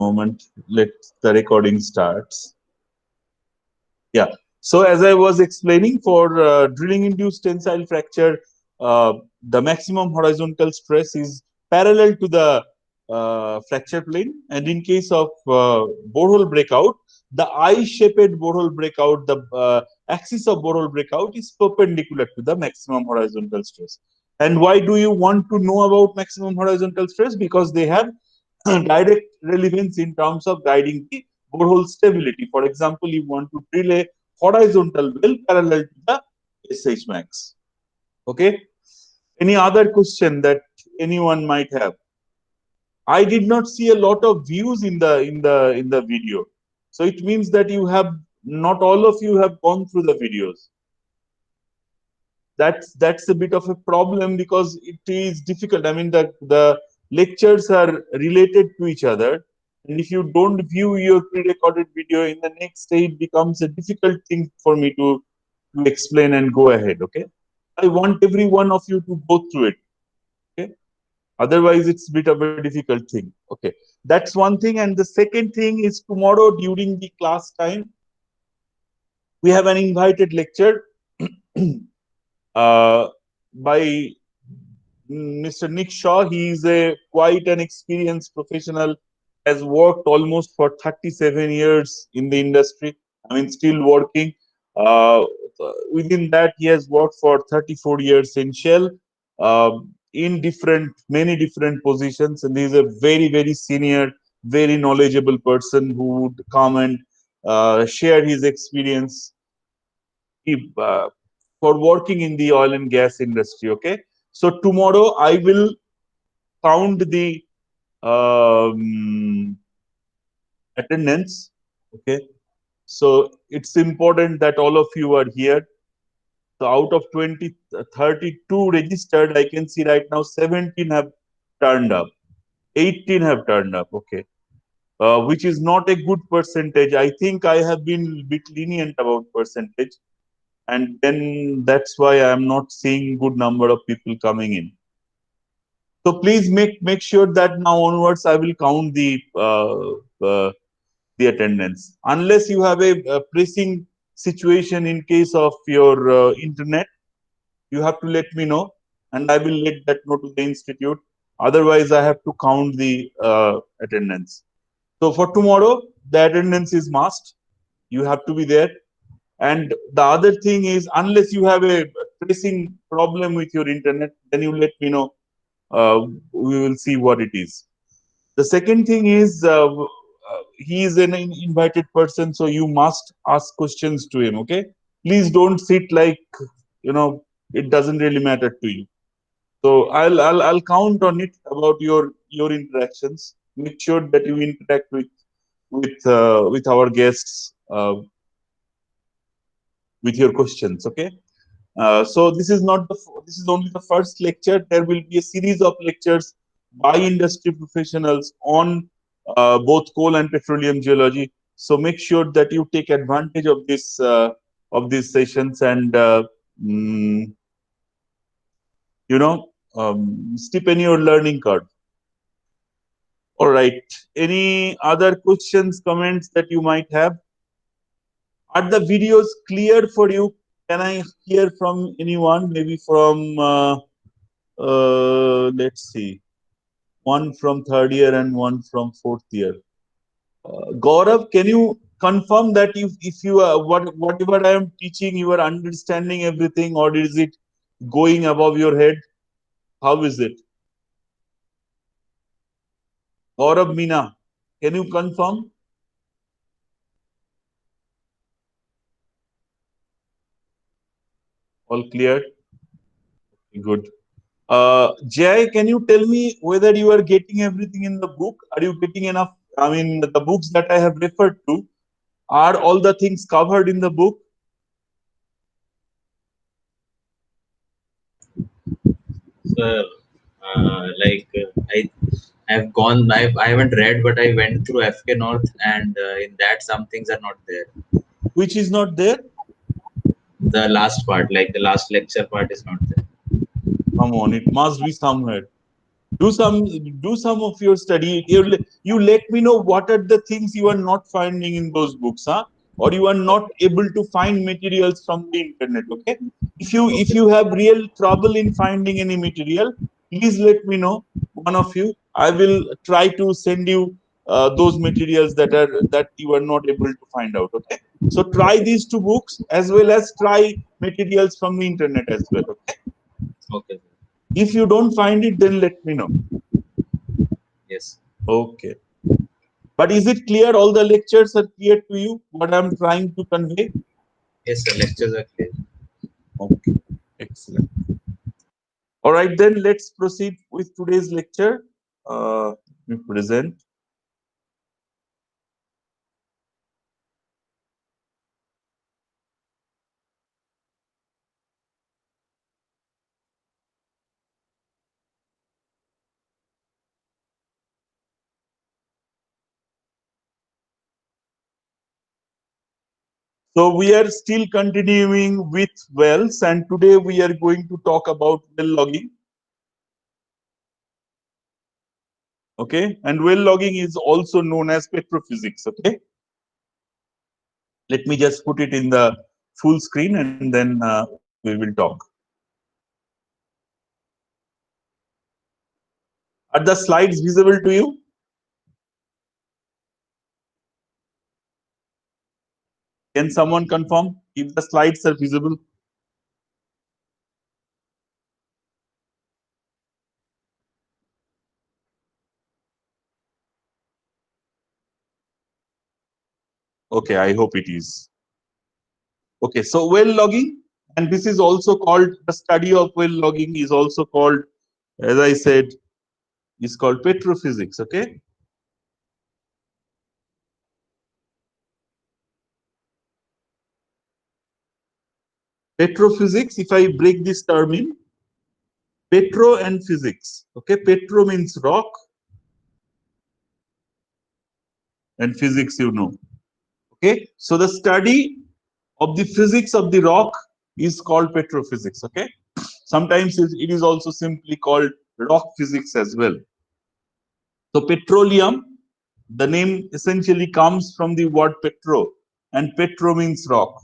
Moment, let the recording starts. Yeah. So as I was explaining, for drilling induced tensile fracture, the maximum horizontal stress is parallel to the fracture plane, and in case of borehole breakout, the I-shaped borehole breakout, the axis of borehole breakout is perpendicular to the maximum horizontal stress. And why do you want to know about maximum horizontal stress? Because they have direct relevance in terms of guiding the borehole stability. For example, you want to drill a horizontal well parallel to the SH max. Okay. Any other question that anyone might have? I did not see a lot of views in the video, so it means that you have not all of you have gone through the videos. That's a bit of a problem because it is difficult. I mean, the lectures are related to each other, and if you don't view your pre-recorded video in the next day, it becomes a difficult thing for me to explain and go ahead. Okay, I want every one of you to go through it. Okay, otherwise it's a bit of a difficult thing. Okay, that's one thing. And the second thing is, tomorrow during the class time, we have an invited lecture uh, by Mr. Nick Shaw. He is a quite an experienced professional, has worked almost for 37 years in the industry. I mean, still working. Uh, Within that, he has worked for 34 years in Shell, in many different positions. And he is a very, very senior, very knowledgeable person who would come and share his experience uh, for working in the oil and gas industry. Okay, so tomorrow I will count the um, attendance. Okay, so it's important that all of you are here. So out of 32 registered, I can see right now 17 have turned up, 18 have turned up. Okay, which is not a good percentage. I think I have been a bit lenient about percentage, and then that's why I am not seeing good number of people coming in. So please make sure that now onwards I will count the attendance. Unless you have a pressing situation in case of your internet, you have to let me know, and I will let that know to the institute. Otherwise, I have to count the attendance. So for tomorrow, the attendance is must. You have to be there. And the other thing is, unless you have a pressing problem with your internet, then you let me know. We will see what it is. The second thing is, he is an invited person, so you must ask questions to him. Okay, please don't sit like, you know, it doesn't really matter to you. So I'll count on it about your interactions. Make sure that you interact with our guests with your questions. Okay. So this is not this is only the first lecture. There will be a series of lectures by industry professionals on both coal and petroleum geology. So make sure that you take advantage of these sessions and mm, steepen your learning curve. All right. Any other questions, comments that you might have? Are the videos clear for you? Can I hear from anyone? Maybe from let's see, one from third year and one from fourth year. Gaurav, can you confirm that if you are whatever I am teaching, you are understanding everything, or is it going above your head? How is it? Gaurav, Meena, can you confirm? All clear? Good. Jay, can you tell me whether you are getting everything in the book? Are you getting enough? I mean, the books that I have referred to, are all the things covered in the book? So, I have gone. I haven't read, but I went through FK North, and in that some things are not there. Which is not there? The last part, like the last lecture part, is not there. Come on, it must be somewhere. Do some of your study. You let me know what are the things you are not finding in those books, huh? Or you are not able to find materials from the internet. Okay. If Okay. you have real trouble in finding any material, please let me know. One of you, I will try to send you those materials that you are not able to find out. Okay. So try Okay. these two books as well as try materials from the internet as well. Okay. Okay. If you don't find it, then let me know. Yes. Okay. But is it clear? All the lectures are clear to you? What I'm trying to convey? Yes, sir. Lectures are clear. Okay. Excellent. All right, then let's proceed with today's lecture. Let me present. So we are still continuing with wells, and today we are going to talk about well logging. Okay, and well logging is also known as petrophysics. Okay, let me just put it in the full screen, and then we will talk. Are the slides visible to you? Can someone confirm if the slides are visible? Okay, I hope it is. Okay, so well logging, and this is also called the study of well logging, is also called, as I said, is called petrophysics. Okay, petrophysics. If I break this term in petro and physics, okay, petro means rock, and physics, you know. Okay, so the study of the physics of the rock is called petrophysics. Okay, sometimes it is also simply called rock physics as well. So petroleum, the name essentially comes from the word petro, and petro means rock.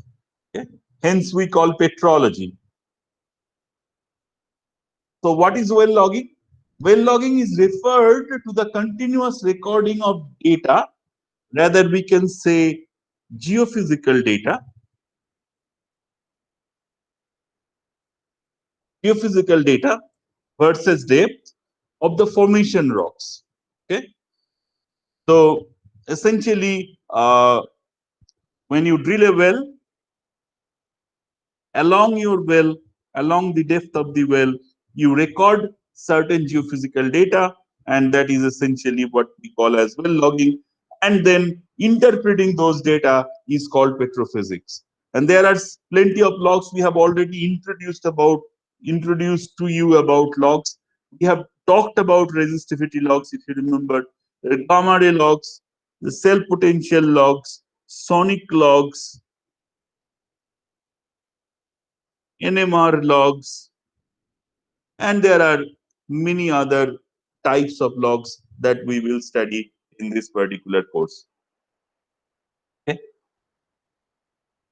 Okay? Hence, we call petrology. So, what is well logging? Well logging is referred to the continuous recording of data, rather we can say geophysical data, geophysical data versus depth of the formation rocks. Okay, so essentially, when you drill a well, along your well, along the depth of the well, you record certain geophysical data, and that is essentially what we call as well logging. And then interpreting those data is called petrophysics. And there are plenty of logs we have already introduced to you about logs. We have talked about resistivity logs, if you remember, the gamma ray logs, the cell potential logs, sonic logs, NMR logs, and there are many other types of logs that we will study in this particular course. Okay.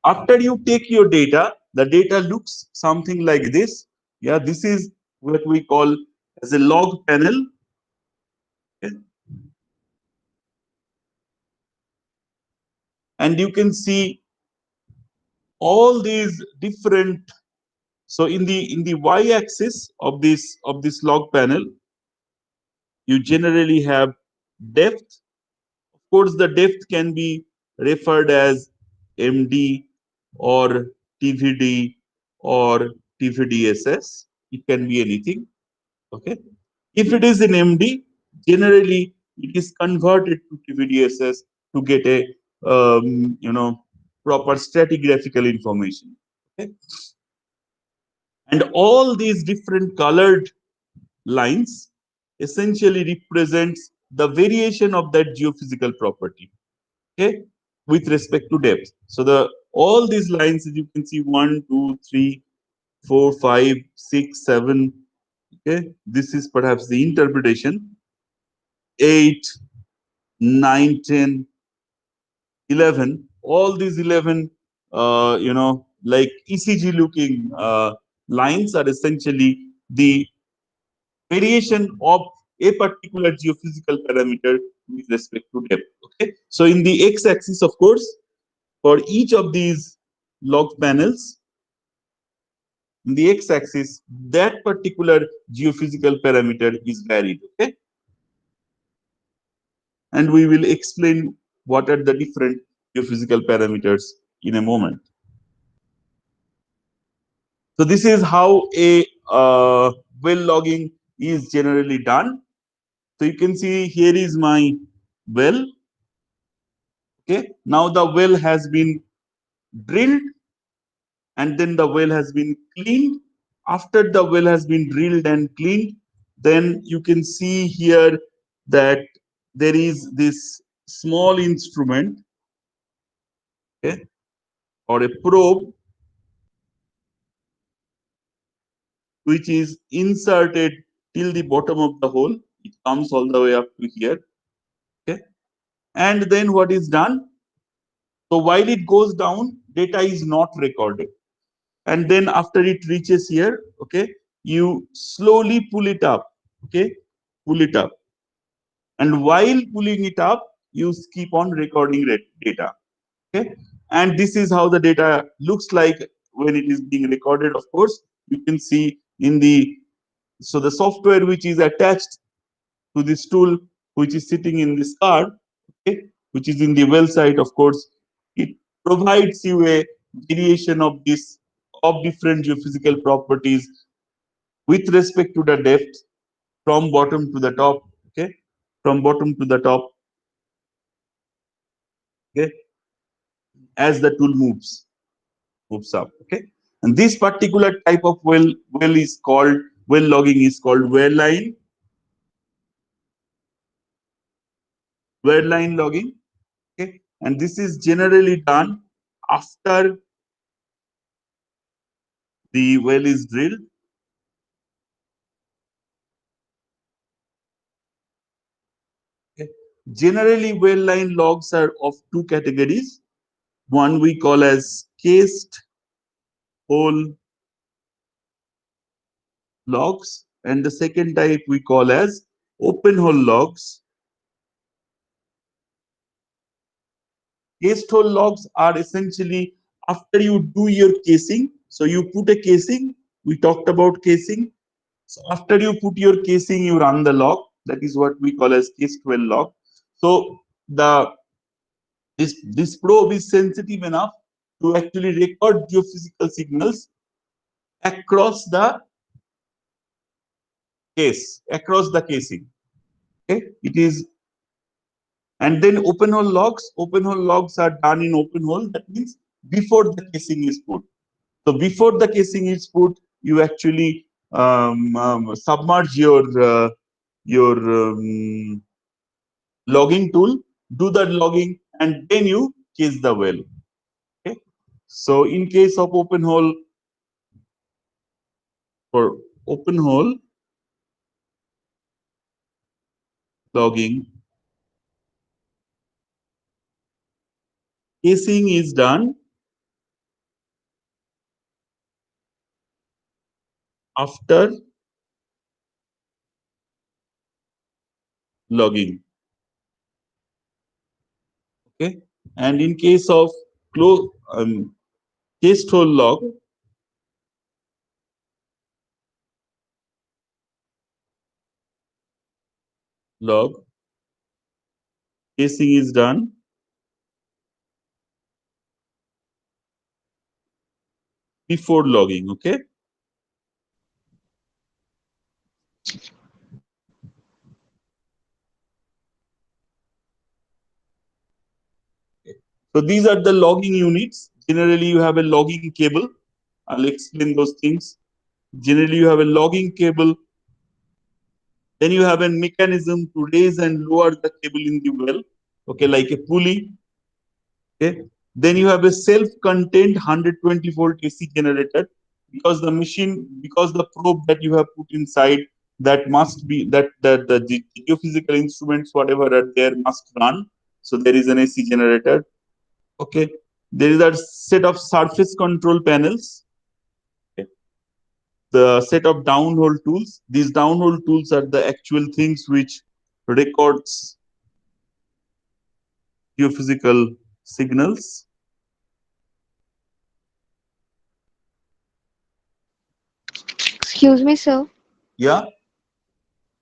After you take your data, the data looks something like this. Yeah, this is what we call as a log panel. Okay. And you can see all these different. So in the y-axis of this log panel, you generally have depth. Of course, the depth can be referred as MD or TVD or TVDSS. It can be anything. Okay. If it is in MD, generally it is converted to TVDSS to get a proper stratigraphical information. Okay. And all these different colored lines essentially represents the variation of that geophysical property, okay, with respect to depth. So the all these lines, as you can see, 1 2 3 4 5 6 7 Okay, this is perhaps the interpretation. 8, 9, 10, 11. All these 11, like ECG looking lines are essentially the variation of a particular geophysical parameter with respect to depth. Okay, so in the x-axis, of course, for each of these log panels, in the x-axis, that particular geophysical parameter is varied. Okay, and we will explain what are the different geophysical parameters in a moment. So this is how a well logging is generally done. So you can see here is my well. Okay, now the well has been drilled and then the well has been cleaned. After the well has been drilled and cleaned, then you can see here that there is this small instrument, okay, or a probe, which is inserted till the bottom of the hole. It comes all the way up to here. Okay, and then what is done? So while it goes down, data is not recorded. And then after it reaches here, okay, you slowly pull it up. Okay, pull it up. And while pulling it up, you keep on recording data. Okay, and this is how the data looks like when it is being recorded. Of course, you can see in the so the software which is attached to this tool, which is sitting in this card, okay, which is in the well site, of course, it provides you a variation of this of different geophysical properties with respect to the depth from bottom to the top. Okay, from bottom to the top. Okay, as the tool moves up. Okay, and this particular type of well is called well logging is called wear line logging. Okay, and this is generally done after the well is drilled. Okay. Generally, well line logs are of two categories. One we call as cased hole logs, and the second type we call as open hole logs. Cased hole logs are essentially after you do your casing. So you put a casing. We talked about casing. So after you put your casing, you run the log. That is what we call as cased well log. So the this probe is sensitive enough to actually record geophysical signals across the across the casing. Okay, it is, and then open hole logs are done in open hole. That means before the casing is put. So before the casing is put, you actually submerge your logging tool, do the logging, and then you case the well. Okay. So in case of open hole, for open hole logging, casing is done after logging. Okay, and in case of close cased hole log, casing is done before logging. Okay, so these are the logging units. Generally, you have a logging cable. I'll explain those things. Generally, you have a logging cable. Then you have a mechanism to raise and lower the cable in the well. Okay, like a pulley. Okay. Then you have a self-contained 120 volt AC generator because the machine, because the probe that you have put inside that must be that the geophysical instruments whatever are there must run. So there is an AC generator. Okay, there is a set of surface control panels. Okay. The set of downhole tools. These downhole tools are the actual things which records geophysical signals. Excuse me, sir. Yeah.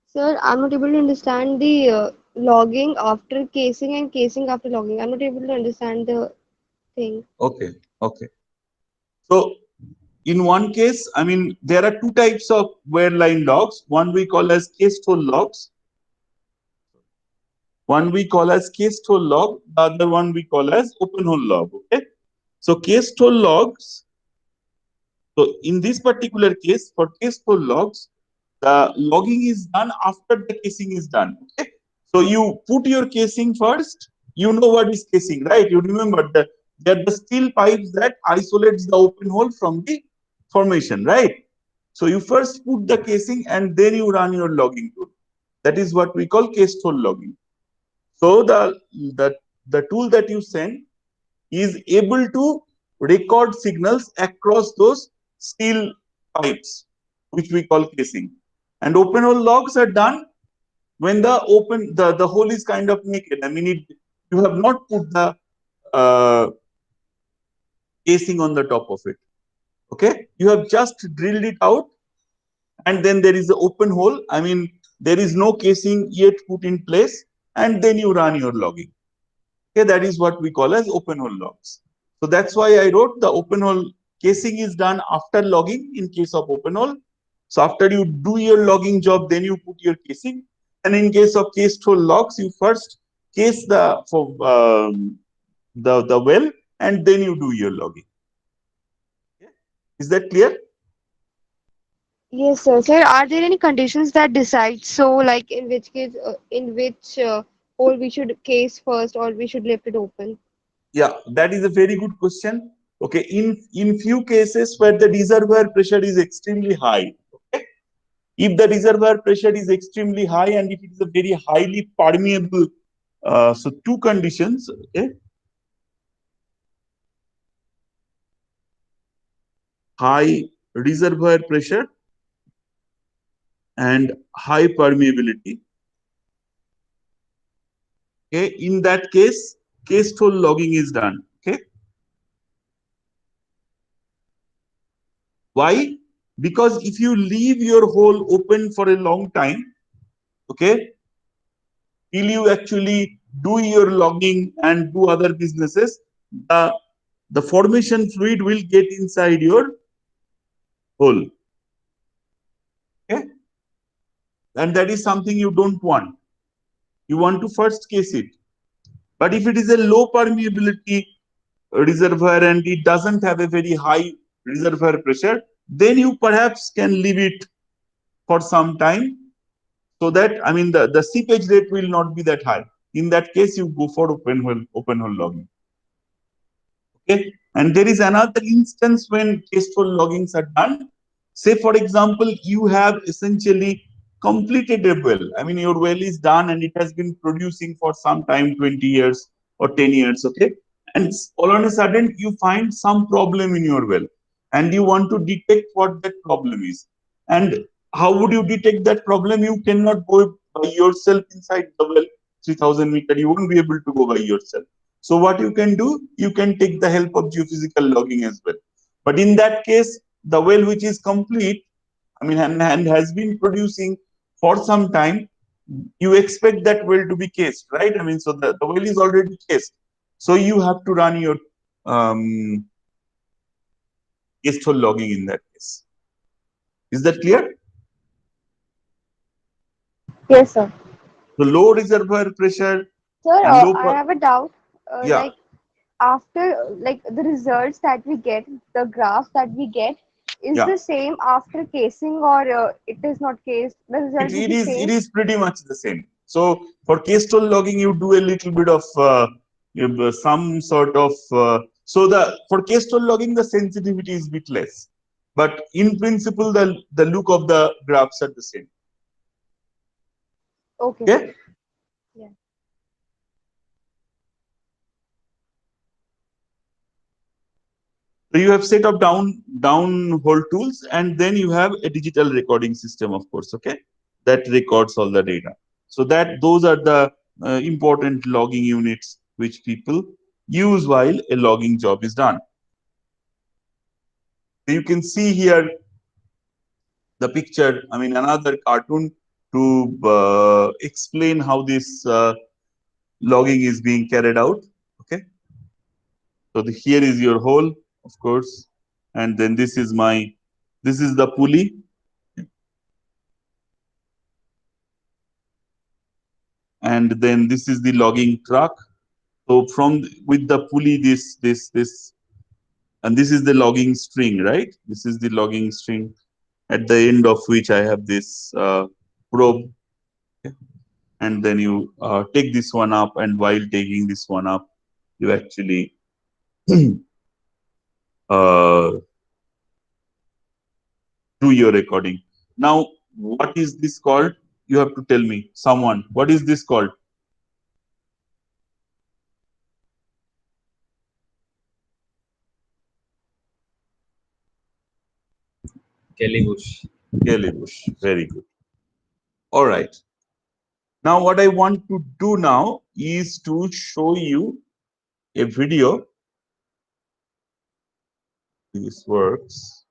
Sir, I'm not able to understand the logging after casing and casing after logging. I'm not able to understand the thing. Okay. Okay. So in one case, I mean, there are two types of wear line logs. One we call as cased hole logs. One we call as cased hole log. The other one we call as open hole log. Okay. So cased hole logs. So in this particular case, for cased hole logs, the logging is done after the casing is done. Okay. So you put your casing first. You know what is casing, right? You remember that they are the steel pipes that isolates the open hole from the formation, right? So you first put the casing and then you run your logging tool. That is what we call cased hole logging. So the tool that you send is able to record signals across those steel pipes, which we call casing. And open hole logs are done when the hole is kind of naked. I mean, you have not put the uh, casing on the top of it. Okay, you have just drilled it out, and then there is an open hole. I mean, there is no casing yet put in place, and then you run your logging. Okay, that is what we call as open hole logs. So that's why I wrote the open hole casing is done after logging in case of open hole. So after you do your logging job, then you put your casing. And in case of cased hole logs, you first case the well and then you do your logging. Okay. Is that clear? Yes, sir. Sir, are there any conditions that decide? So, like in which case, in which hole we should case first or we should leave it open? Yeah, that is a very good question. Okay, in few cases where the reservoir pressure is extremely high, okay, if the reservoir pressure is extremely high and if it is a very highly permeable, so two conditions, okay, high reservoir pressure and high permeability. Okay, in that case, cased hole logging is done. Okay, why? Because if you leave your hole open for a long time, okay, till you actually do your logging and do other businesses, the formation fluid will get inside your hole. Okay, and that is something you don't want. You want to first case it. But if it is a low permeability reservoir and it doesn't have a very high reservoir pressure, then you perhaps can leave it for some time so that I mean the seepage rate will not be that high. In that case, you go for open hole logging. Okay, and there is another instance when cased hole loggings are done. Say, for example, you have essentially completed a well. I mean, your well is done and it has been producing for some time, 20 years or 10 years. Okay, and all on a sudden you find some problem in your well, and you want to detect what that problem is. And how would you detect that problem? You cannot go by yourself inside the well 3,000 meters. You won't be able to go by yourself. So what you can do, you can take the help of geophysical logging as well. But in that case, the well which is complete, I mean, and has been producing for some time, you expect that well to be cased, right? I mean, so the well is already cased. So you have to run your um, cased hole logging in that case. Is that clear? Yes, sir. The low reservoir pressure Sir, and low, I have a doubt. yeah, Like after, like the results that we get, the graph that we get, is yeah. the same after casing or it is not cased? The It, result will it be is it same. is pretty much the same. So for cased hole logging, you do a little bit of some sort of so the for cased hole logging the sensitivity is bit less, but in principle the look of the graphs are the same. Okay, Okay. sir. Yeah. So you have set of downhole tools, and then you have a digital recording system, of course. Okay, that records all the data. So that those are the important logging units which people use while a logging job is done. You can see here the picture. I mean, another cartoon to explain how this logging is being carried out. Okay, so here is your hole, of course, and then this is the pulley, and then this is the logging truck. So from with the pulley, this, and this is the logging string, right? This is the logging string at the end of which I have this probe, and then you take this one up, and while taking this one up, you actually uh, do your recording. Now, what is this called? You have to tell me, someone. What is this called? Kelly Bush. Kelly Bush. Very good. All right. Now, what I want to do now is to show you a video. This works.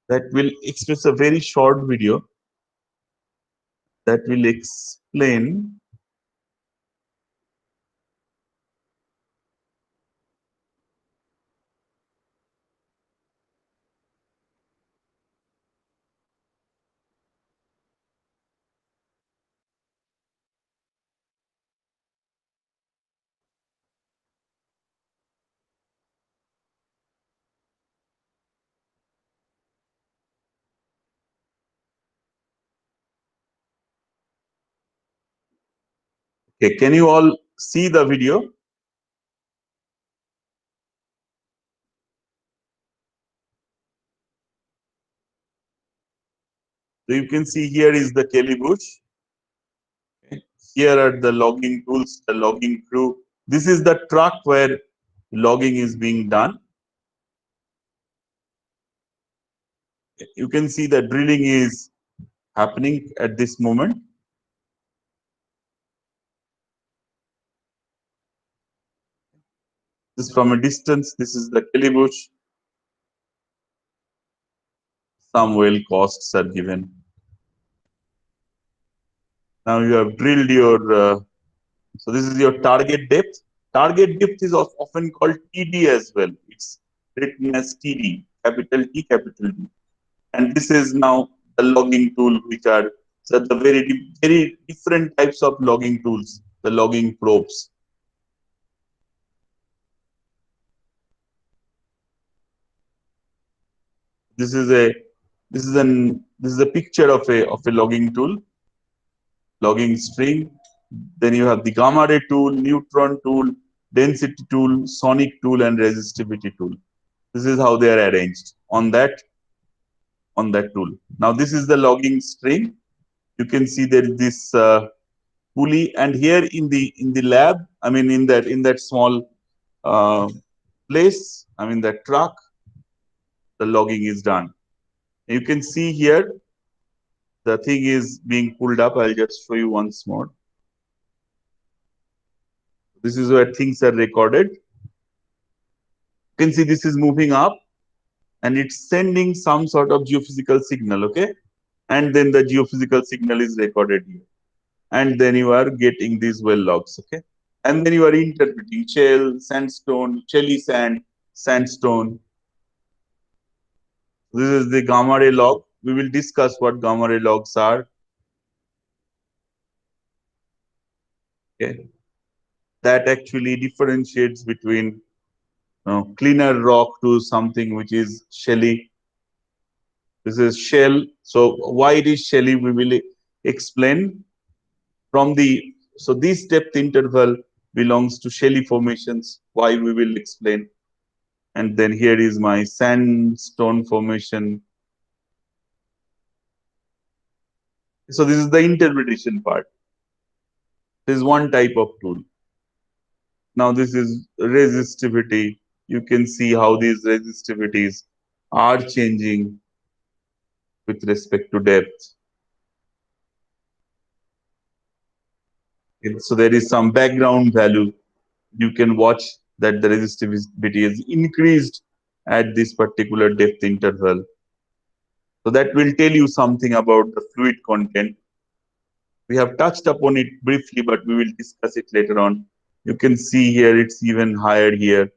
That will express a very short video that will explain. Okay, can you all see the video? So you can see here is the Kelly Bush. Okay. Here are the logging tools, the logging crew. This is the truck where logging is being done. You can see the drilling is happening at this moment. This is from a distance. This is the Kelly Bush. Some well costs are given. Now you have drilled your, so this is your target depth. Target depth is often called TD as well. It's written as TD, capital T, capital D. And this is now the logging tool, which are so the very different types of logging tools, the logging probes. This is a this is a picture of a logging tool, logging string. Then you have the gamma ray tool, neutron tool, density tool, sonic tool, and resistivity tool. This is how they are arranged on that tool. Now this is the logging string. You can see there is this pulley, and here in the lab, I mean in that small uh, place, I mean that truck, the logging is done. You can see here the thing is being pulled up. I'll just show you once more. This is where things are recorded. You can see this is moving up, and it's sending some sort of geophysical signal, okay? And then the geophysical signal is recorded here. And then you are getting these well logs, okay? And then you are interpreting shell, sandstone, shelly sand, sandstone. This is the gamma ray log. We will discuss what gamma ray logs are. Okay. That actually differentiates between cleaner rock to something which is shelly. This is shell. So why it is shelly, we will explain from the, so this depth interval belongs to shelly formations. Why, we will explain. And then here is my sandstone formation. So this is the interpretation part. This is one type of tool. Now this is resistivity. You can see how these resistivities are changing with respect to depth. So there is some background value. You can watch that the resistivity is increased at this particular depth interval. So that will tell you something about the fluid content. We have touched upon it briefly, but we will discuss it later on. You can see here it's even higher here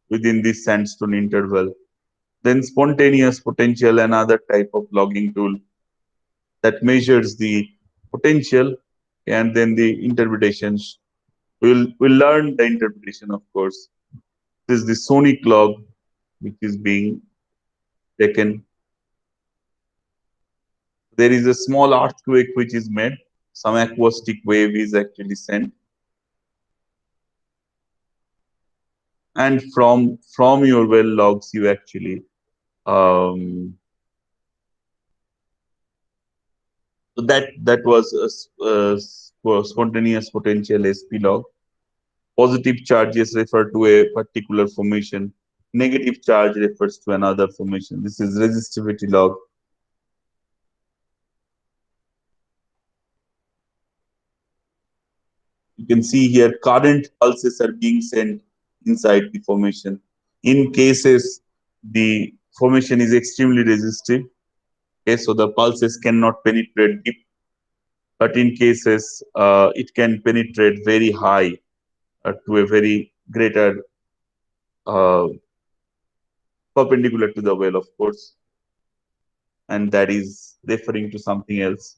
within this sandstone interval. Then spontaneous potential, another type of logging tool that measures the potential, and then the interpretations. We'll learn the interpretation, of course. This is the sonic log, which is being taken. There is a small earthquake which is made. Some acoustic wave is actually sent. And from your well logs, you actually so that was a spontaneous potential SP log. Positive charges refer to a particular formation. Negative charge refers to another formation. This is resistivity log. You can see here current pulses are being sent inside the formation. In cases the formation is extremely resistive, okay, so the pulses cannot penetrate deep. But in cases it can penetrate very high to a very greater uh, perpendicular to the well, of course, and that is referring to something else.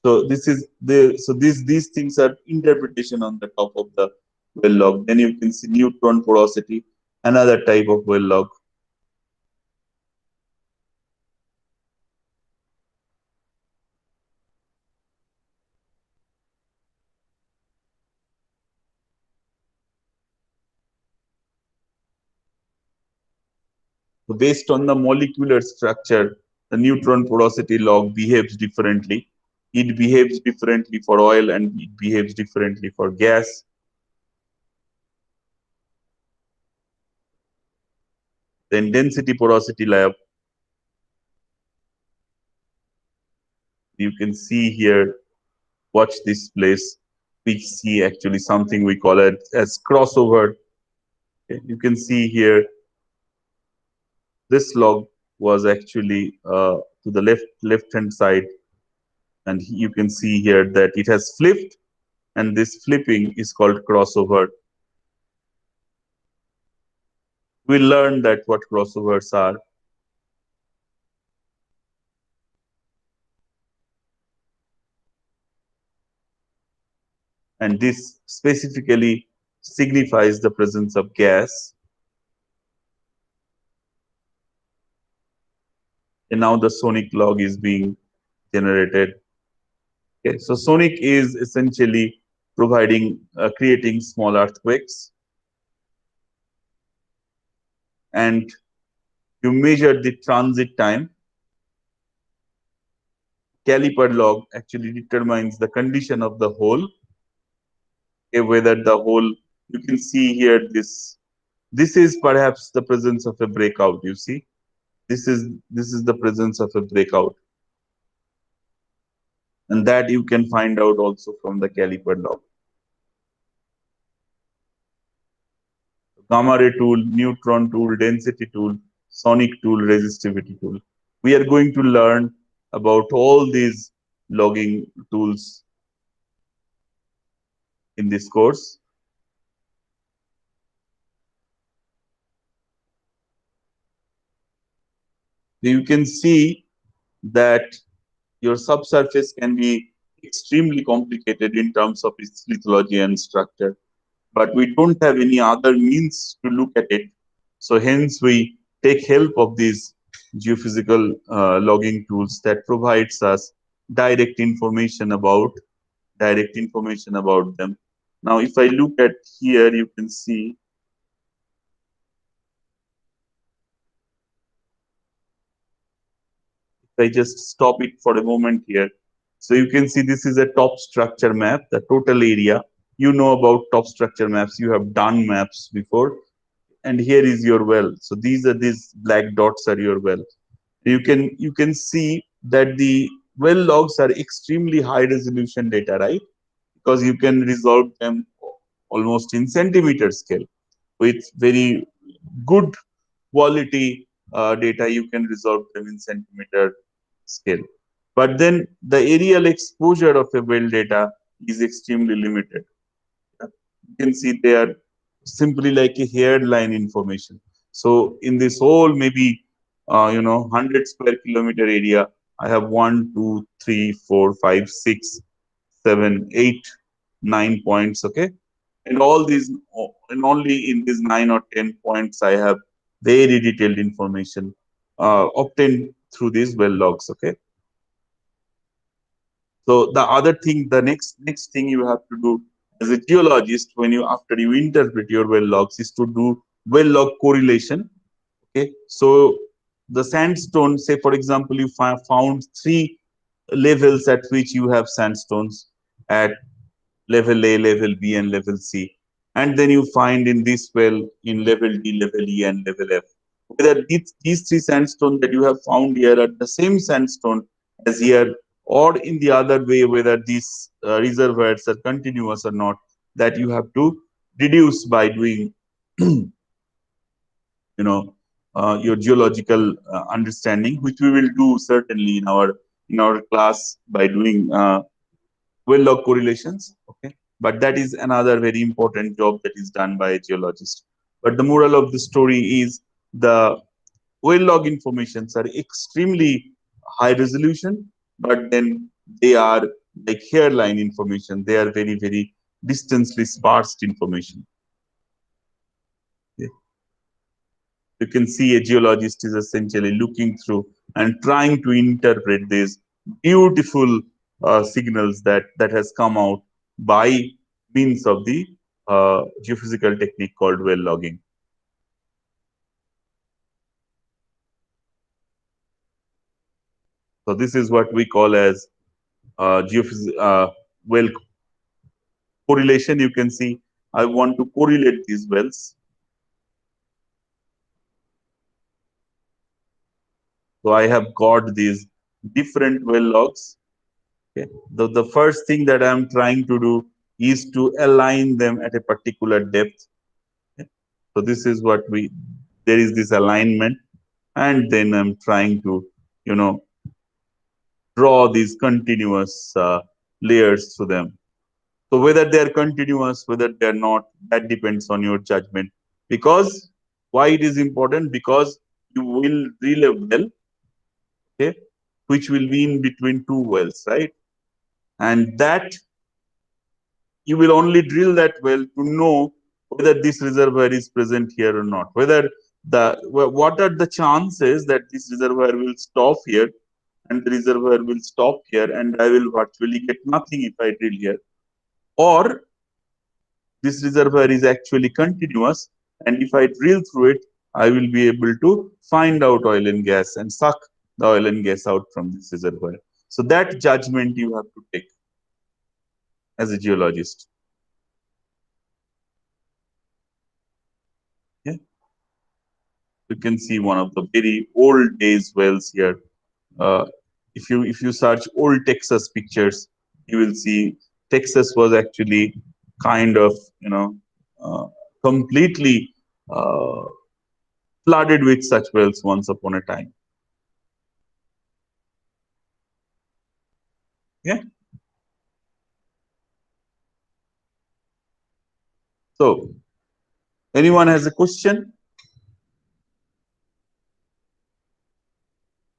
So this is these things are interpretation on the top of the well log. Then you can see neutron porosity, another type of well log. So based on the molecular structure, the neutron porosity log behaves differently. It behaves differently for oil and it behaves differently for gas. Then density porosity lab. You can see here, watch this place. We see actually something we call it as crossover. Okay. You can see here, this log was actually to the left hand side, and you can see here that it has flipped, and this flipping is called crossover. We learned that what crossovers are. And this specifically signifies the presence of gas. And now the sonic log is being generated. Okay, so sonic is essentially providing, creating small earthquakes. And you measure the transit time. Caliper log actually determines the condition of the hole. Okay, whether the hole, you can see here this is perhaps the presence of a breakout. You see, this is the presence of a breakout, and that you can find out also from the caliper log. Gamma ray tool, neutron tool, density tool, sonic tool, resistivity tool. We are going to learn about all these logging tools in this course. You can see that your subsurface can be extremely complicated in terms of its lithology and structure, but we don't have any other means to look at it. So hence we take help of these geophysical logging tools that provides us direct information about them. Now, if I look at here, you can see, if I just stop it for a moment here. So you can see this is a top structure map, the total area. You know about top structure maps. You have done maps before. And here is your well. So these black dots are your well. You can see that the well logs are extremely high resolution data, right? Because you can resolve them almost in centimeter scale with very good quality data. You can resolve them in centimeter scale. But then the aerial exposure of a well data is extremely limited. You can see they are simply like a hairline information. So in this whole maybe 100 square kilometer area, I have 1, 2, 3, 4, 5, 6, 7, 8, 9 points. Okay, and all these, and only in these 9 or 10 points, I have very detailed information obtained through these well logs. Okay, so the other thing, the next thing you have to do as a geologist when you after you interpret your well logs is to do well log correlation. Okay, so the sandstone, say for example, you found three levels at which you have sandstones at level A, level B, and level C. And then you find in this well in level D, level E, and level F. Whether these three sandstones that you have found here are the same sandstone as here, or in the other way, whether these reservoirs are continuous or not, that you have to deduce by doing, your geological understanding, which we will do certainly in our class by doing well log correlations. Okay, but that is another very important job that is done by a geologist. But the moral of the story is the well log informations are extremely high resolution, but then they are like hairline information. They are very distantly sparse information. Okay. You can see a geologist is essentially looking through and trying to interpret these beautiful signals that has come out by means of the geophysical technique called well logging. So this is what we call as well correlation. You can see I want to correlate these wells. So I have got these different well logs. Okay. The first thing that I'm trying to do is to align them at a particular depth. Okay. So this is what there is this alignment, and then I'm trying to, you know, draw these continuous layers to them. So whether they are continuous, whether they are not, that depends on your judgment. Because why it is important? Because you will drill a well, okay, which will be in between two wells, right? And that you will only drill that well to know whether this reservoir is present here or not. Whether what are the chances that this reservoir will stop here and the reservoir will stop here and I will virtually get nothing if I drill here, or this reservoir is actually continuous, and if I drill through it, I will be able to find out oil and gas and suck the oil and gas out from this reservoir. So that judgment you have to take as a geologist. Yeah. You can see one of the very old days wells here. Uh, if you search old Texas pictures, you will see Texas was actually kind of uh, completely uh, flooded with such wells once upon a time. Yeah. So, anyone has a question?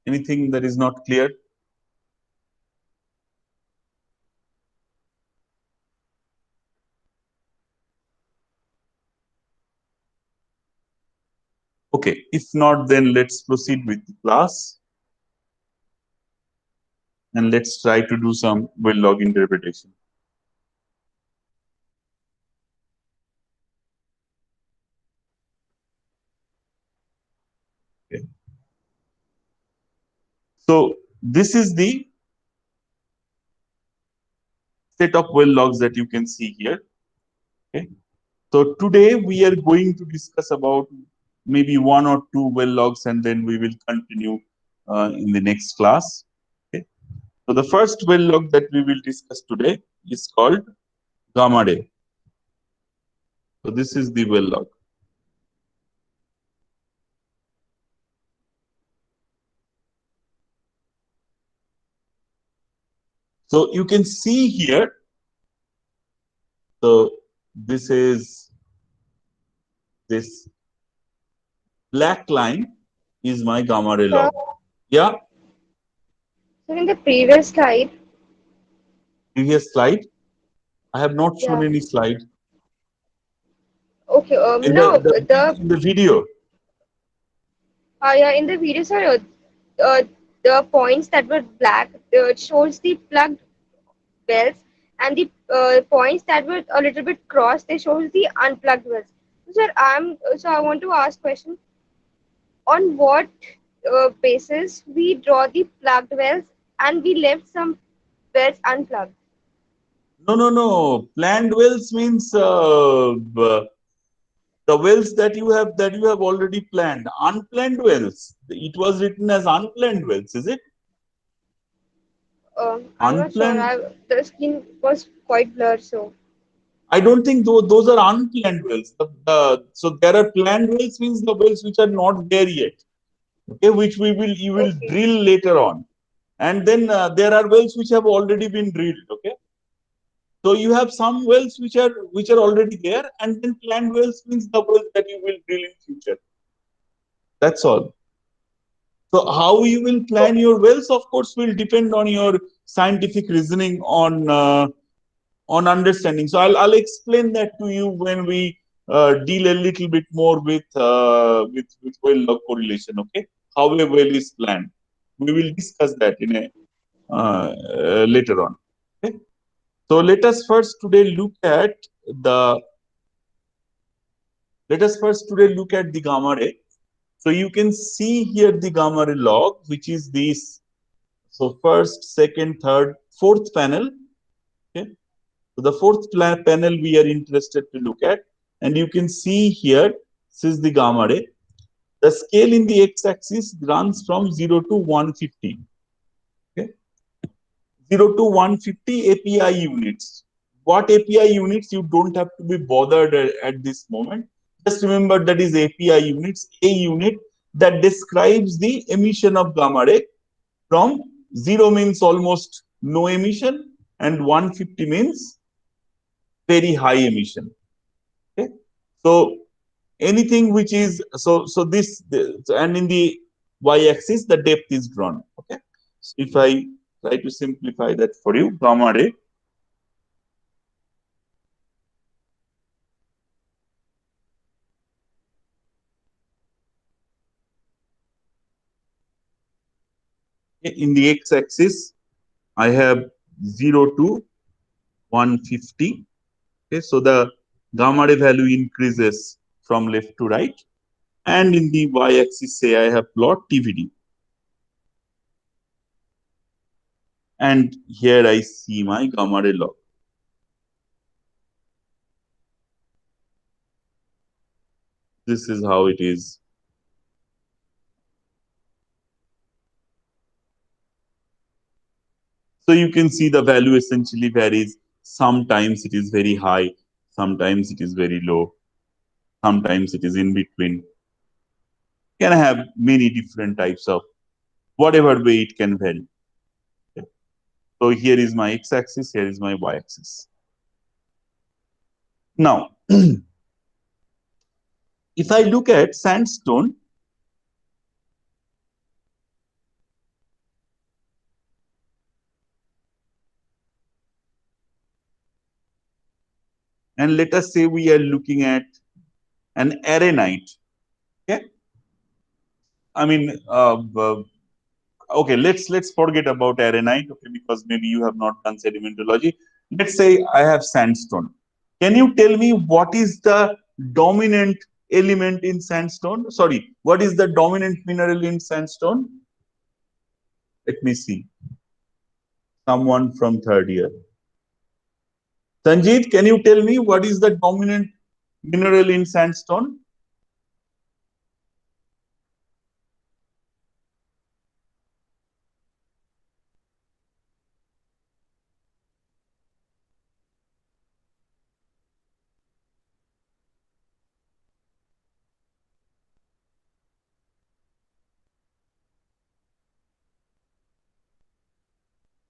Anything that is not clear? Okay. If not, then let's proceed with the class. and let's try to do some well log interpretation. Okay. So this is the set of well logs that you can see here. Okay. So today we are going to discuss about maybe one or two well logs, and then we will continue in the next class. Okay. So the first well log that we will discuss today is called gamma ray. So this is the well log. So you can see here. So this is this black line is my gamma ray So, log. Yeah, so in the previous slide, previous slide. I have not shown yeah, any slide okay, in no, in the video. yeah, in the video, sir, uh, the points that were black shows the plugged wells, and the points that were a little bit crossed, they shows the unplugged wells. Sir, I want to ask question, on what basis we draw the plugged wells and we left some wells unplugged? No, no, no. Planned wells means the wells that you have already planned. Unplanned wells. It was written as unplanned wells, is it? I'm not sure. Unplanned. The screen was quite blurred, so I don't think those are unplanned wells. So there are planned wells means the wells which are not there yet. Okay, which you will okay. drill later on, and then there are wells which have already been drilled. Okay, so you have some wells which are already there, and then planned wells means the wells that you will drill in future. That's all. So how you will plan Okay. your wells, of course, will depend on your scientific reasoning on understanding. So I'll explain that to you when we deal a little bit more with well log correlation. Okay, how a well is planned. We will discuss that in a later on. Okay, so the let us first today look at the gamma ray. So you can see here the gamma ray log, which is this. So first, second, third, fourth panel. Okay. So the fourth panel we are interested to look at, and you can see here, this is the gamma ray. The scale in the x-axis runs from 0 to 150. Okay. 0 to 150 API units. What API units? You don't have to be bothered at this moment. Just remember that is API units, a unit that describes the emission of gamma ray from 0 means almost no emission and 150 means very high emission. Okay. So anything which is and in the y-axis the depth is drawn. Okay. So if I try to simplify that for you, gamma ray in the x-axis I have 0 to 150. Okay, so the gamma ray value increases from left to right, and in the y-axis say I have plot TVD, and here I see my gamma ray log. This is how it is. So you can see the value essentially varies. Sometimes it is very high, sometimes it is very low, sometimes it is in between. Can have many different types of whatever way it can vary. Okay. So here is my x-axis, here is my y-axis. Now, if I look at sandstone, and let us say we are looking at an arenite. Okay, I mean okay, let's forget about arenite, okay, because maybe you have not done sedimentology. Let's say I have sandstone. Can you tell me what is the dominant element in sandstone? Sorry, what is the dominant mineral in sandstone? Let me see. Someone from third year. Sanjeet, can you tell me what is the dominant mineral in sandstone?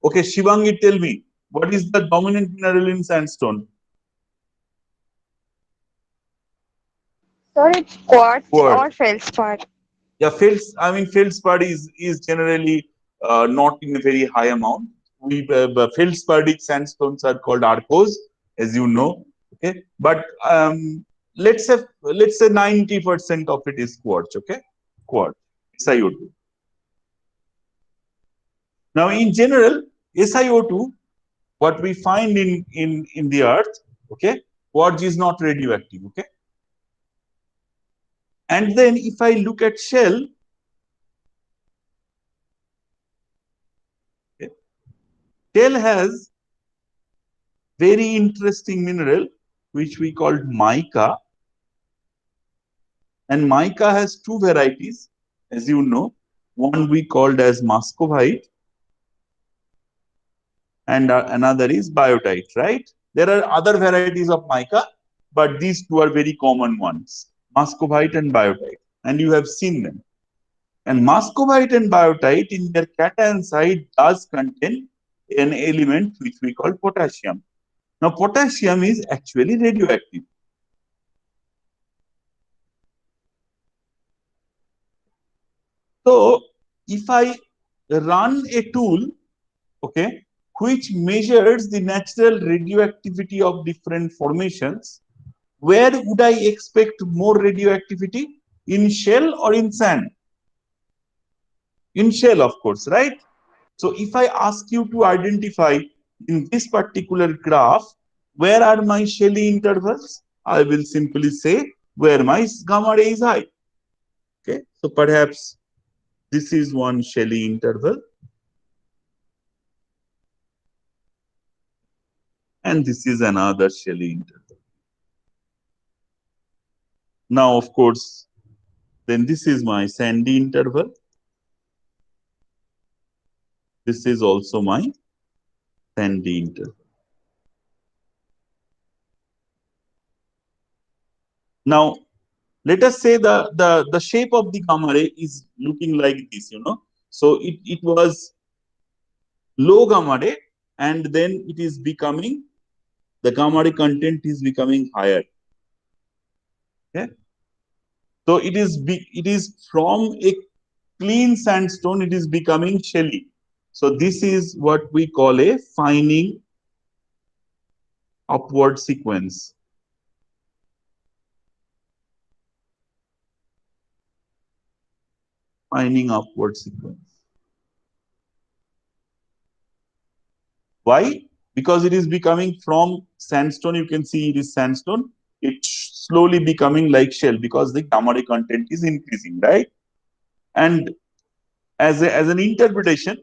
Okay, Shivangi, tell me what is the dominant mineral in sandstone? So it's quartz or Quartz. feldspar. Yeah, feldspar is generally not in a very high amount. Feldsparic sandstones are called arkose, as you know. Okay, but let's say 90% of it is quartz. Okay, quartz, SiO2. Now, in general, SiO2, what we find in the earth, okay, quartz is not radioactive. Okay, and then if I look at shell, okay, shell has very interesting mineral which we called mica, and mica has two varieties, as you know. One we called as muscovite, and another is biotite, right? There are other varieties of mica, but these two are very common ones, muscovite and biotite, and you have seen them. And muscovite and biotite in their cation side does contain an element which we call potassium. Now, potassium is actually radioactive. So, if I run a tool, okay, which measures the natural radioactivity of different formations, where would I expect more radioactivity? In shell or in sand? In shell, of course, right? So, if I ask you to identify in this particular graph, where are my Shelly intervals? I will simply say where my gamma ray is high. Okay, so perhaps this is one Shelly interval, and this is another Shelly interval. Now, of course, then this is my sandy interval. This is also my sandy interval. Now, let us say the shape of the gamma ray is looking like this, you know. So it was low gamma ray, and then it is becoming, the gamma ray content is becoming higher. Okay. So it is from a clean sandstone, it is becoming shelly. So this is what we call a fining upward sequence. Fining upward sequence. Why? Because it is becoming from sandstone, you can see it is sandstone, it's slowly becoming like shell because the gamma ray content is increasing, right? And as an interpretation,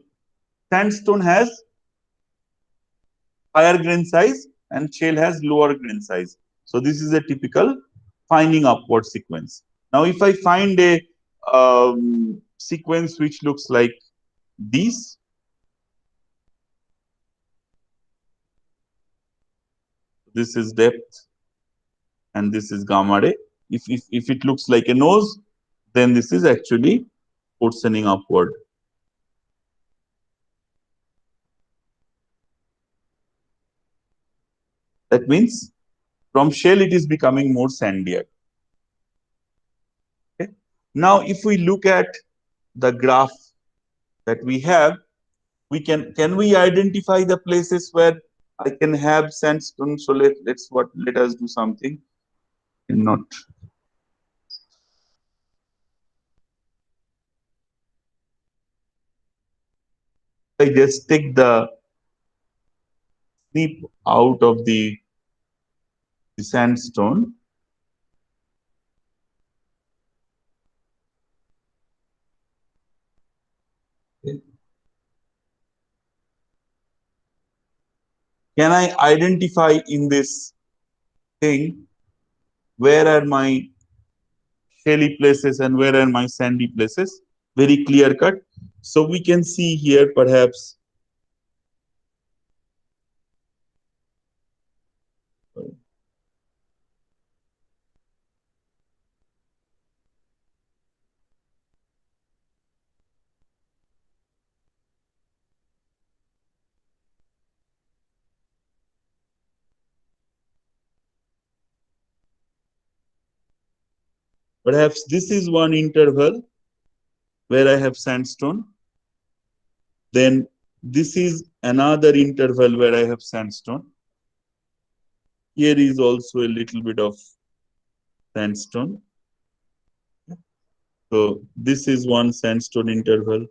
sandstone has higher grain size and shell has lower grain size. So this is a typical fining upward sequence. Now, if I find a sequence which looks like this, this is depth and this is gamma ray. If it looks like a nose, then this is actually portioning upward. That means from shell it is becoming more sandier. Okay. Now, if we look at the graph that we have, we can we identify the places where I can have sandstone? So let us do something. Not I just take the snip out of the sandstone. Okay. Can I identify in this thing where are my shelly places and where are my sandy places? Very clear cut. So we can see here perhaps perhaps this is one interval where I have sandstone. Then this is another interval where I have sandstone. Here is also a little bit of sandstone. So this is one sandstone interval.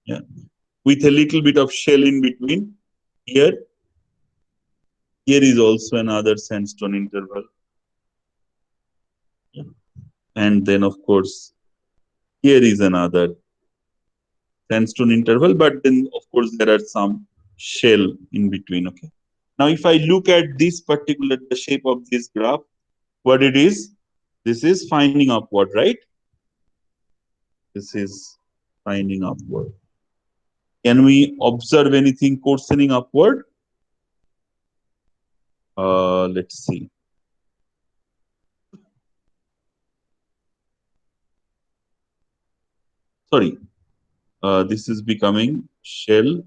Yeah. With a little bit of shell in between. Here is also another sandstone interval. Yeah. And then of course, here is another sandstone interval, but then of course there are some shell in between. Okay. Now if I look at this particular, the shape of this graph, what it is, this is finding upward, right? This is finding upward. Can we observe anything coarsening upward? Let's see. Sorry, this is becoming shell.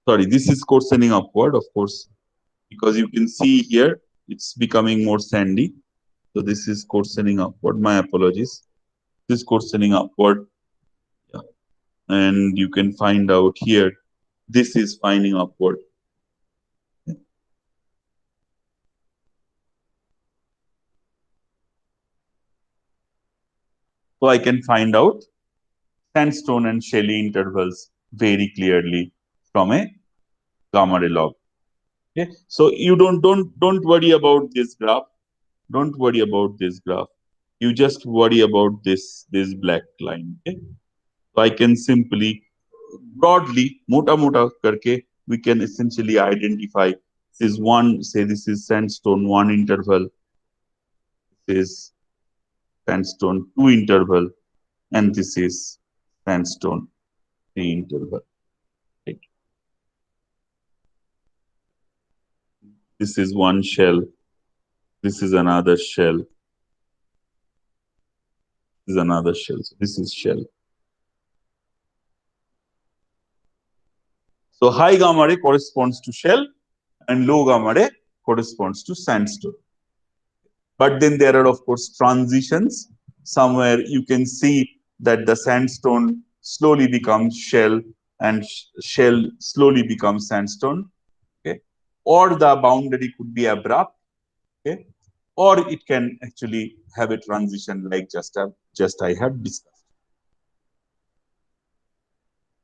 Sorry, this is coarsening upward, of course, because you can see here it's becoming more sandy. So this is coarsening upward. My apologies. This is coarsening upward. Yeah. And you can find out here, this is finding upward. So I can find out sandstone and shelly intervals very clearly from a gamma ray log. Okay, so you don't worry about this graph. Don't worry about this graph. You just worry about this black line. Okay, so I can simply broadly mota mota karke we can essentially identify this is one, say this is sandstone one interval, this is sandstone two interval, and this is sandstone three interval. Right? This is one shell. This is another shell. This is another shell. So this is shell. So high gamma ray corresponds to shell and low gamma ray corresponds to sandstone. But then there are, of course, transitions. Somewhere you can see that the sandstone slowly becomes shell and shell slowly becomes sandstone. Okay. Or the boundary could be abrupt. Okay. Or it can actually have a transition like just I have discussed.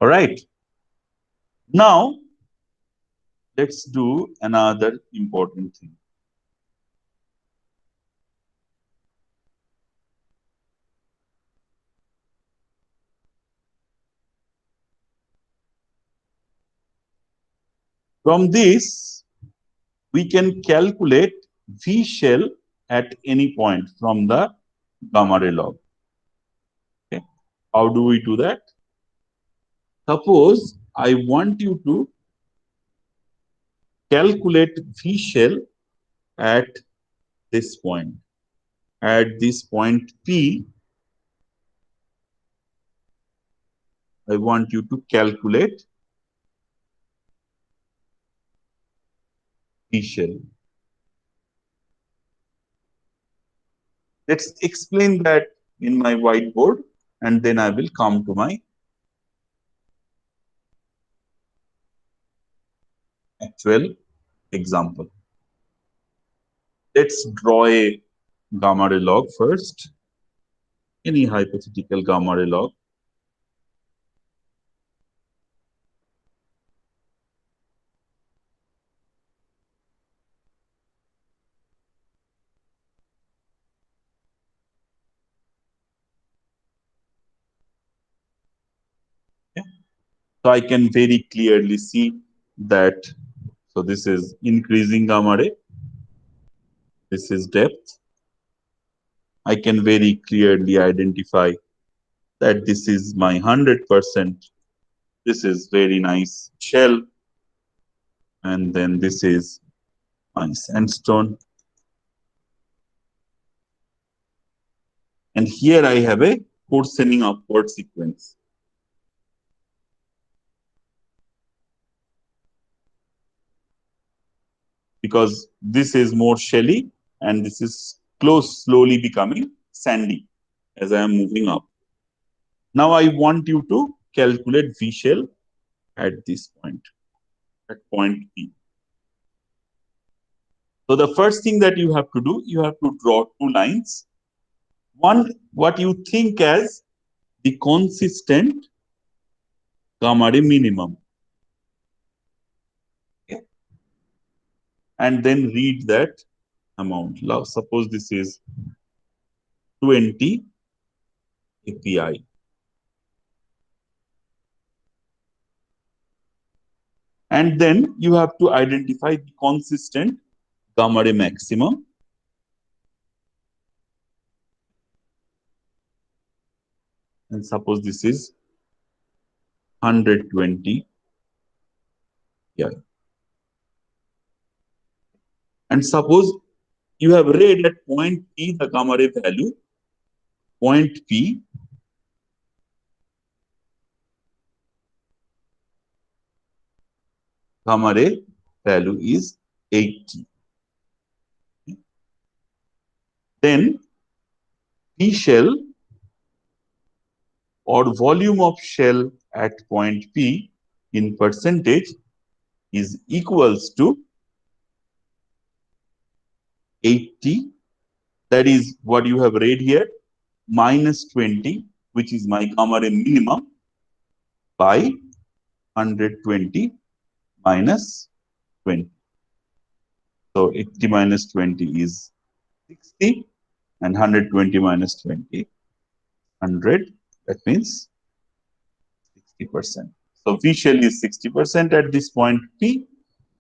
All right. Now, let's do another important thing. From this, we can calculate V shell at any point from the gamma ray log. Okay. How do we do that? Suppose I want you to calculate V shell at this point. At this point P, I want you to calculate V shell. Let's explain that in my whiteboard and then I will come to my actual example. Let's draw a gamma ray log first. Any hypothetical gamma ray log. Okay. So I can very clearly see that. So this is increasing gamma ray. This is depth. I can very clearly identify that this is my 100%. This is very nice shell. And then this is my sandstone. And here I have a coarsening upward sequence. Because this is more shelly and this is slowly becoming sandy as I am moving up. Now I want you to calculate V shell at this point, at point P. So the first thing that you have to do, you have to draw two lines. One, what you think as the consistent gamma ray minimum. Okay. And then read that amount. Now, suppose this is 20 API. And then you have to identify the consistent gamma ray maximum. And suppose this is 120. Yeah. And suppose you have read at point P the gamma ray value. Point P gamma ray value is 80. Then P shell or volume of shell at point P in percentage is equals to 80. That is what you have read here, minus 20, which is my gamma ray minimum, by 120 minus 20. So 80 minus 20 is 60 and 120 minus 20, 100. That means 60%. So V shell is 60% at this point P.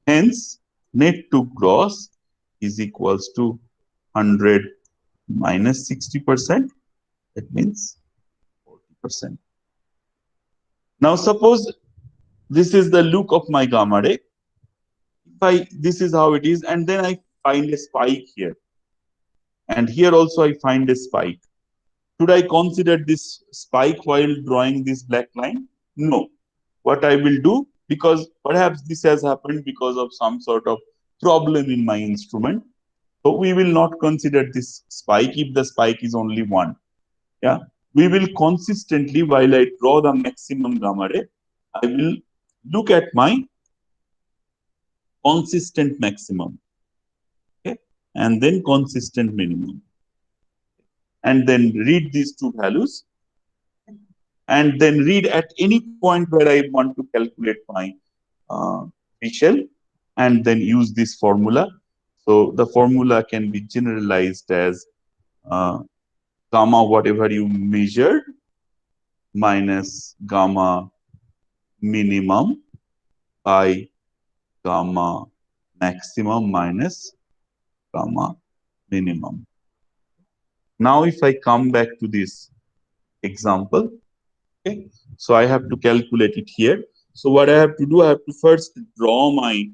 Hence, net to gross is equals to 100 minus 60%. That means 40%. Now, suppose this is the look of my gamma ray. This is how it is, and then I find a spike here. And here also I find a spike. Should I consider this spike while drawing this black line? No. What I will do, because perhaps this has happened because of some sort of problem in my instrument. So we will not consider this spike if the spike is only one. Yeah. We will consistently, while I draw the maximum gamma ray, I will look at my consistent maximum. Okay. And then consistent minimum. And then read these two values. And then read at any point where I want to calculate my V shell, and then use this formula. So the formula can be generalized as gamma whatever you measured minus gamma minimum by gamma maximum minus gamma minimum. Now if I come back to this example, okay, so I have to calculate it here. So what I have to do, I have to first draw my,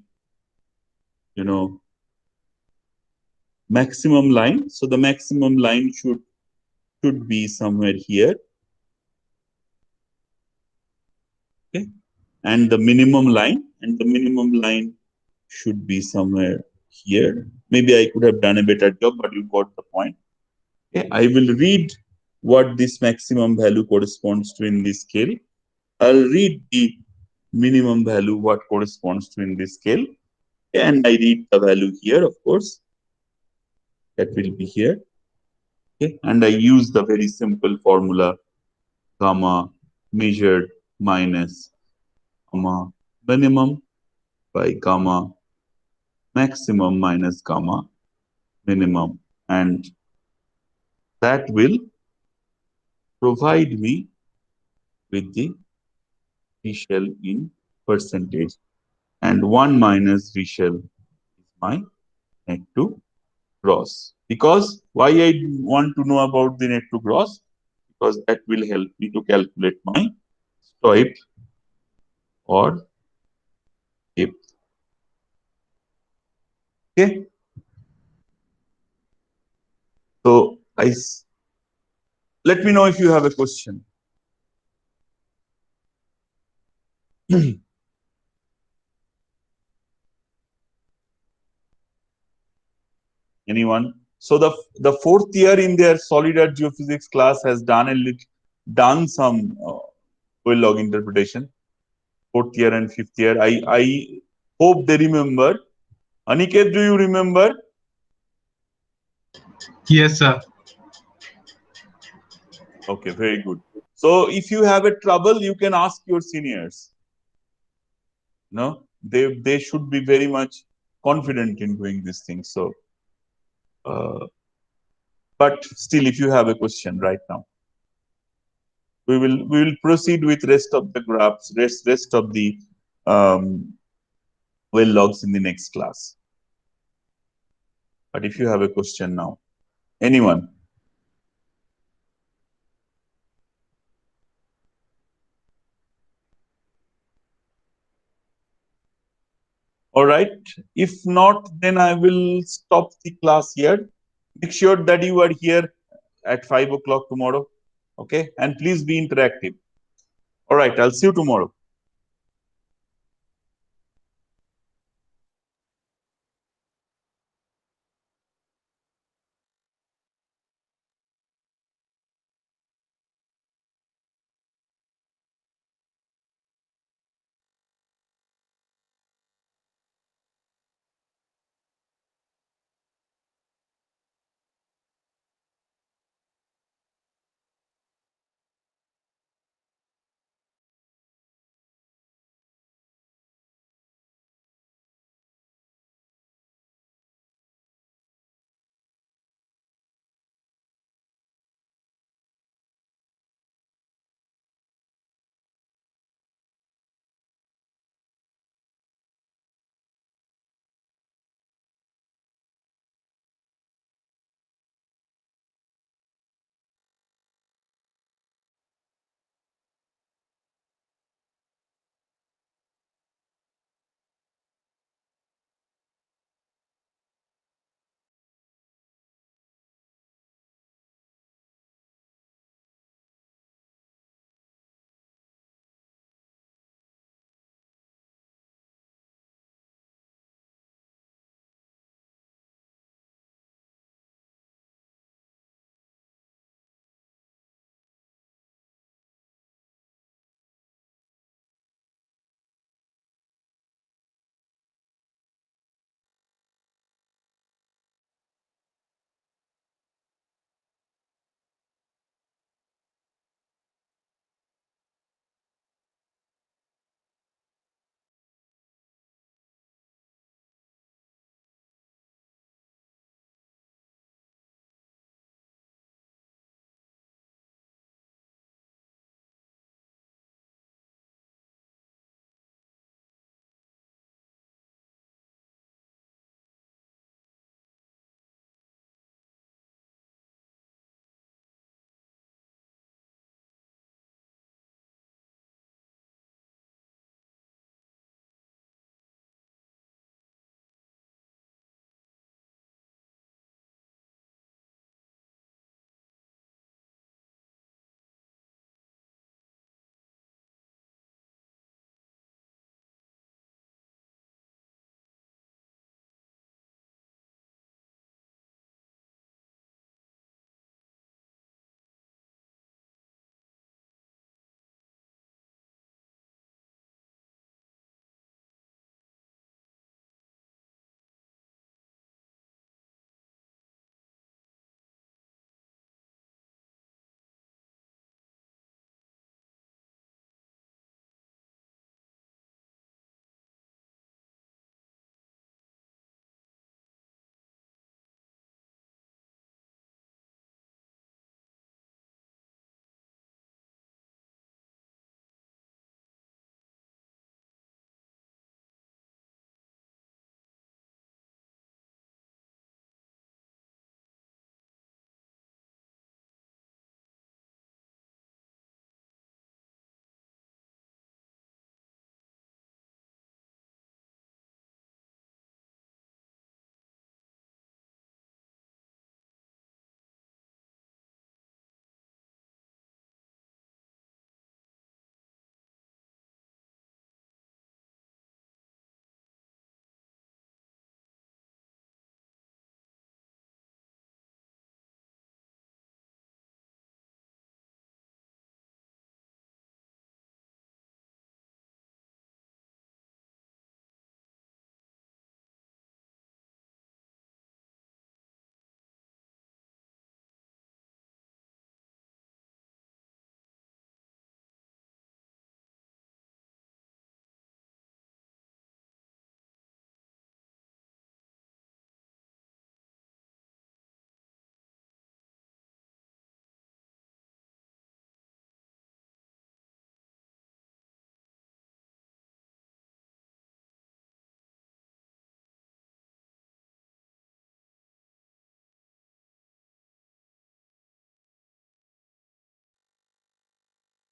maximum line. So the maximum line should be somewhere here. Okay. And the minimum line should be somewhere here. Maybe I could have done a better job, but you got the point. Okay. I will read what this maximum value corresponds to in this scale. I'll read the minimum value what corresponds to in this scale. And I read the value here, of course. That will be here. Okay, and I use the very simple formula gamma measured minus gamma minimum by gamma maximum minus gamma minimum, and that will provide me with the V shell in percentage, and 1 minus V shell is my net to gross. Because why I want to know about the net to gross? Because that will help me to calculate my STOIIP or IP. Okay. So let me know if you have a question. Anyone? So the fourth year in their solid earth geophysics class has done some well log interpretation. Fourth year and fifth year. I hope they remember. Aniket, do you remember? Yes, sir. Okay, very good. So if you have a trouble, you can ask your seniors. No, they should be very much confident in doing these things. So, but still, if you have a question right now, we will proceed with rest of the graphs, rest of the well logs in the next class. But if you have a question now, anyone? All right. If not, then I will stop the class here. Make sure that you are here at 5 o'clock tomorrow. Okay. And please be interactive. All right. I'll see you tomorrow.